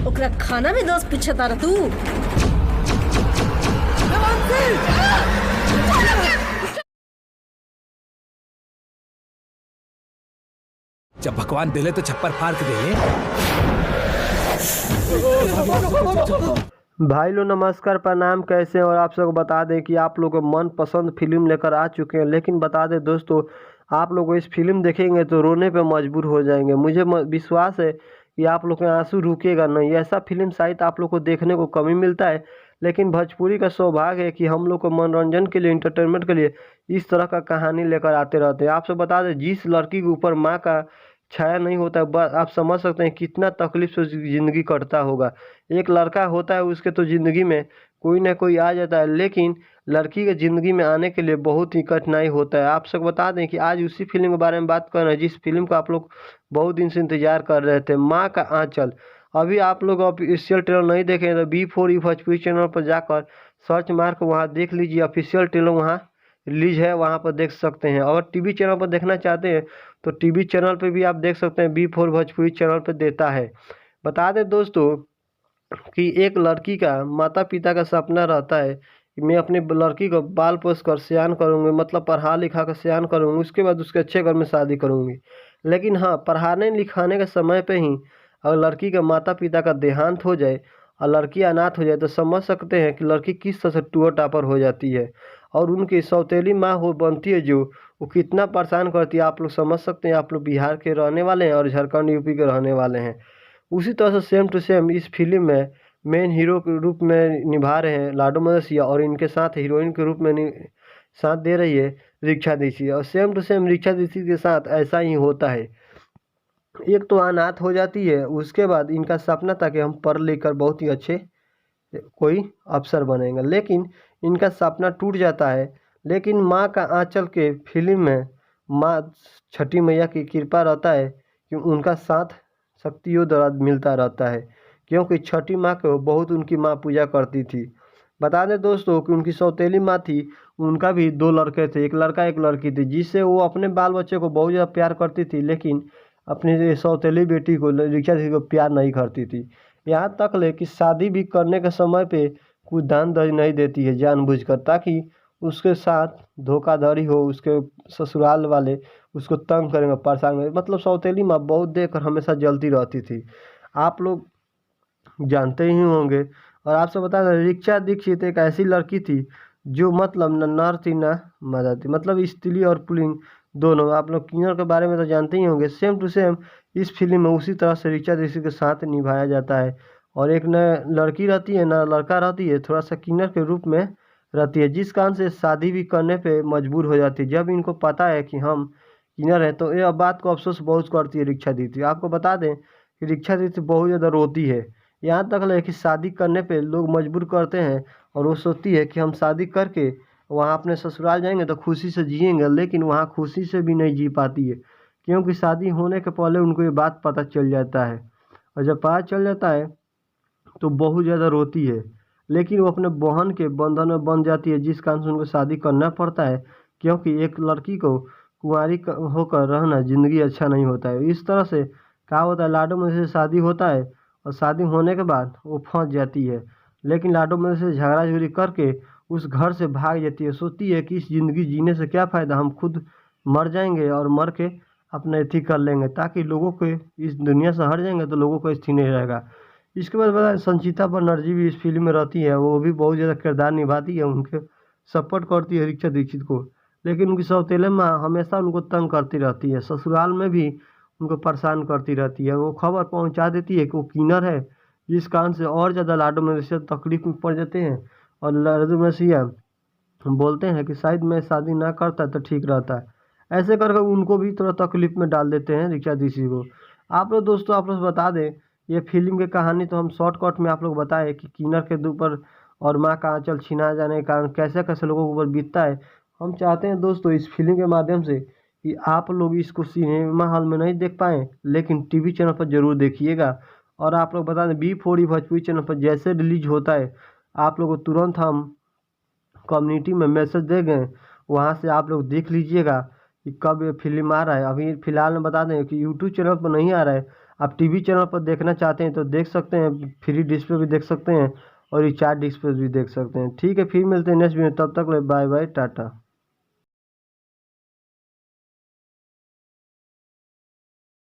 ओकरा खाना में दोस्त पूछा तारा तू। जब भगवान दिले तो छप्पर फाड़ के दे। भाई लोग नमस्कार प्रणाम, कैसे हैं? और आप सबको बता दें कि आप लोग को मनपसंद फिल्म लेकर आ चुके हैं। लेकिन बता दें दोस्तों, आप लोग इस फिल्म देखेंगे तो रोने पे मजबूर हो जाएंगे। मुझे विश्वास है कि आप लोग के आंसू रुकेगा नहीं। ऐसा फिल्म शायद आप लोग को देखने को कम ही मिलता है, लेकिन भोजपुरी का सौभाग्य है कि हम लोग को मनोरंजन के लिए, इंटरटेनमेंट के लिए इस तरह का कहानी लेकर आते रहते हैं। आप सब बता दें, जिस लड़की के ऊपर माँ का छाया नहीं होता है, बस आप समझ सकते हैं कितना तकलीफ से ज़िंदगी कटता होगा। एक लड़का होता है, उसके तो ज़िंदगी में कोई ना कोई आ जाता है, लेकिन लड़की के ज़िंदगी में आने के लिए बहुत ही कठिनाई होता है। आप सबको बता दें कि आज उसी फिल्म के बारे में बात कर रहे हैं, जिस फिल्म का आप लोग बहुत दिन से इंतजार कर रहे थे, माँ का आंचल। अभी आप लोग ऑफिशियल ट्रेलर नहीं देखें तो B4E भोजपुरी चैनल पर जाकर सर्च मार कर वहाँ देख लीजिए। ऑफिशियल ट्रेलर वहाँ रिलीज है, वहाँ पर देख सकते हैं। और टीवी चैनल पर देखना चाहते हैं तो टीवी चैनल पे भी आप देख सकते हैं, B4 भोजपुरी चैनल पे देता है। बता दें दोस्तों कि एक लड़की का माता पिता का सपना रहता है कि मैं अपनी लड़की को पाल पोस कर सयान करूँगी, मतलब पढ़ा लिखा कर सयान करूँगी, उसके बाद उसके अच्छे घर में शादी करूँगी। लेकिन हाँ, पढ़ाने लिखाने के समय पे ही अगर लड़की के माता पिता का देहांत हो जाए और लड़की अनाथ हो जाए तो समझ सकते हैं कि लड़की किस तरह से टूअर टापर हो जाती है। और उनकी सौतेली माँ हो बनती है जो, वो कितना परेशान करती है। आप लोग समझ सकते हैं, आप लोग बिहार के रहने वाले हैं और झारखंड यूपी के रहने वाले हैं। उसी तरह से सेम टू सेम इस फिल्म में मेन हीरो के रूप में निभा रहे हैं लाडो मदेसिया, और इनके साथ हीरोइन के रूप में साथ दे रही है रिक्षा दीक्षित। और सेम टू सेम रिक्षा दीक्षित के साथ ऐसा ही होता है। एक तो अनाथ हो जाती है, उसके बाद इनका सपना था कि हम पढ़ लिख कर बहुत ही अच्छे कोई अफसर बनेंगे, लेकिन इनका सपना टूट जाता है। लेकिन माँ का आंचल के फिल्म में माँ छठी मैया की कृपा रहता है कि उनका साथ शक्तियों द्वारा मिलता रहता है, क्योंकि छठी माँ को बहुत उनकी माँ पूजा करती थी। बता दें दोस्तों कि उनकी सौतेली माँ थी, उनका भी 2 लड़के थे, एक लड़का एक लड़की थी, जिससे वो अपने बाल बच्चे को बहुत ज़्यादा प्यार करती थी, लेकिन अपनी सौतेली बेटी को रिचा दीदी को प्यार नहीं करती थी। यहाँ तक ले कि शादी भी करने के समय पे कुछ दान दहेज नहीं देती है जानबूझकर, ताकि उसके साथ धोखाधड़ी हो, उसके ससुराल वाले उसको तंग करेंगे, परेशान करेंगे। मतलब सौतेली माँ बहुत देखकर हमेशा जलती रहती थी, आप लोग जानते ही होंगे। और आपसे बता दें, रिचा दीक्षित एक ऐसी लड़की थी जो मतलब न नर थी न मादा थी, मतलब स्त्री और पुल्लिंग दोनों। आप लोग किन्नर के बारे में तो जानते ही होंगे। सेम टू सेम इस फिल्म में उसी तरह से रिचा दीक्षित के साथ निभाया जाता है। और एक न लड़की रहती है न लड़का रहती है, थोड़ा सा किन्नर के रूप में रहती है, जिस कारण से शादी भी करने पे मजबूर हो जाती है। जब इनको पता है कि हम किन्नर हैं तो ये बात को अफसोस बहुत करती है रिक्षा दीक्षित। आपको बता दें कि रिक्षा दीक्षित बहुत ज़्यादा रोती है, यहाँ तक है कि शादी करने पे लोग मजबूर करते हैं और वो सोचती है कि हम शादी करके वहाँ अपने ससुराल जाएंगे तो खुशी से जिएंगे, लेकिन वहाँ खुशी से भी नहीं जी पाती है, क्योंकि शादी होने के पहले उनको ये बात पता चल जाता है। और जब पता चल जाता है तो बहुत ज़्यादा रोती है, लेकिन वो अपने बहन के बंधन में बंध जाती है, जिस कारण से उनको शादी करना पड़ता है, क्योंकि एक लड़की को कुंवारी होकर रहना ज़िंदगी अच्छा नहीं होता है। इस तरह से क्या होता है, लाडो में से शादी होता है और शादी होने के बाद वो फंस जाती है, लेकिन लाडो में से झगड़ा झूरी करके उस घर से भाग जाती है। सोचती है कि इस ज़िंदगी जीने से क्या फ़ायदा, हम खुद मर जाएंगे और मर के अपना अथी कर लेंगे, ताकि लोगों को इस दुनिया से हट जाएंगे तो लोगों को स्थिर नहीं रहेगा। इसके बाद बता, संचिता बनर्जी भी इस फिल्म में रहती है, वो भी बहुत ज़्यादा किरदार निभाती है, उनके सपोर्ट करती है रिचा दीक्षित को। लेकिन उनकी सौतेले माँ हमेशा उनको तंग करती रहती है, ससुराल में भी उनको परेशान करती रहती है। वो खबर पहुंचा देती है कि वो किन्नर है, जिस कारण से और ज़्यादा लाडो मदेसिया तकलीफ में पड़ जाते हैं। और लाडो मदेसिया बोलते हैं कि शायद मैं शादी ना करता तो ठीक रहता है। ऐसे करके उनको भी थोड़ा तकलीफ में डाल देते हैं रिचा दीक्षित को। आप लोग दोस्तों, आप लोग बता दें, ये फिल्म की कहानी तो हम शॉर्टकट में आप लोग बताए कि किन्नर के ऊपर और माँ का आंचल छीना जाने के कारण कैसे कैसे लोगों के ऊपर बीतता है। हम चाहते हैं दोस्तों इस फिल्म के माध्यम से कि आप लोग इसको सिनेमा हॉल में नहीं देख पाएँ, लेकिन टीवी चैनल पर ज़रूर देखिएगा। और आप लोग बता दें, B4E भोजपुरी चैनल पर जैसे रिलीज होता है, आप लोग को तुरंत हम कम्युनिटी में मैसेज दे गए, वहाँ से आप लोग देख लीजिएगा कि कब ये फिल्म आ रहा है। अभी फ़िलहाल में बता दें कि यूट्यूब चैनल पर नहीं आ रहा है, आप टीवी चैनल पर देखना चाहते हैं तो देख सकते हैं, फ्री डिश पे भी देख सकते हैं और रिचार्ज डिश पे भी देख सकते हैं। ठीक है, फिर मिलते हैं नेक्स्ट वीडियो, तब तक बाय बाय टाटा।